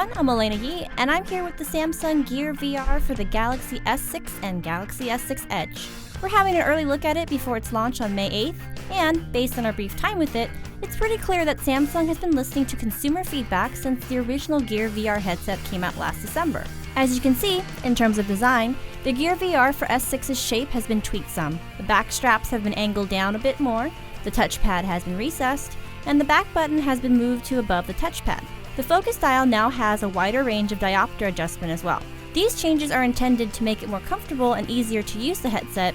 everyone, I'm Elena Yee, and I'm here with the Samsung Gear VR for the Galaxy S6 and Galaxy S6 Edge. We're having an early look at it before its launch on May 8th, and based on our brief time with it, it's pretty clear that Samsung has been listening to consumer feedback since the original Gear VR headset came out last December. As you can see, in terms of design, the Gear VR for S6's shape has been tweaked some. The back straps have been angled down a bit more, the touchpad has been recessed, and the back button has been moved to above the touchpad. The focus dial now has a wider range of diopter adjustment as well. These changes are intended to make it more comfortable and easier to use the headset,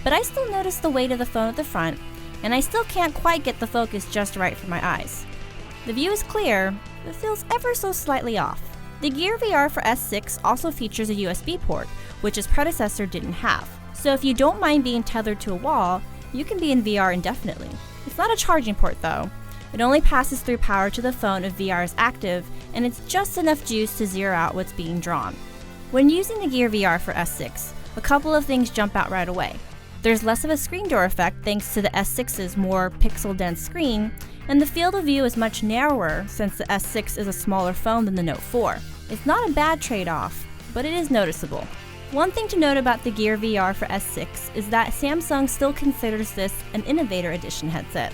but I still notice the weight of the phone at the front, and I still can't quite get the focus just right for my eyes. The view is clear, but feels ever so slightly off. The Gear VR for S6 also features a USB port, which its predecessor didn't have. So if you don't mind being tethered to a wall, you can be in VR indefinitely. It's not a charging port though. It only passes through power to the phone if VR is active, and it's just enough juice to zero out what's being drawn. When using the Gear VR for S6, a couple of things jump out right away. There's less of a screen door effect thanks to the S6's more pixel-dense screen, and the field of view is much narrower since the S6 is a smaller phone than the Note 4. It's not a bad trade-off, but it is noticeable. One thing to note about the Gear VR for S6 is that Samsung still considers this an Innovator Edition headset.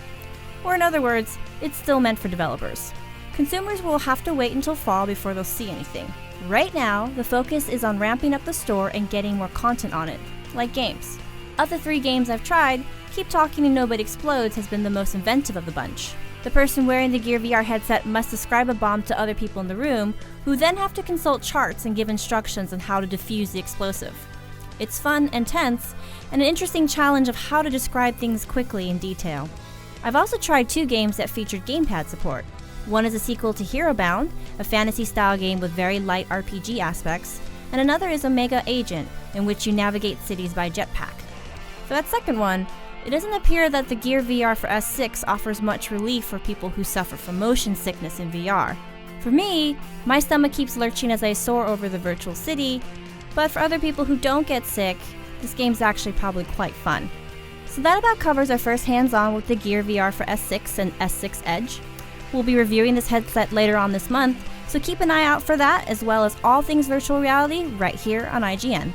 Or in other words, it's still meant for developers. Consumers will have to wait until fall before they'll see anything. Right now, the focus is on ramping up the store and getting more content on it, like games. Of the 3 games I've tried, Keep Talking and Nobody Explodes has been the most inventive of the bunch. The person wearing the Gear VR headset must describe a bomb to other people in the room, who then have to consult charts and give instructions on how to defuse the explosive. It's fun and tense, and an interesting challenge of how to describe things quickly in detail. I've also tried 2 games that featured gamepad support. One is a sequel to Hero Bound, a fantasy-style game with very light RPG aspects, and another is Omega Agent, in which you navigate cities by jetpack. For that second one, it doesn't appear that the Gear VR for S6 offers much relief for people who suffer from motion sickness in VR. For me, my stomach keeps lurching as I soar over the virtual city, but for other people who don't get sick, this game's actually probably quite fun. So that about covers our first hands-on with the Gear VR for S6 and S6 Edge. We'll be reviewing this headset later on this month, so keep an eye out for that as well as all things virtual reality right here on IGN.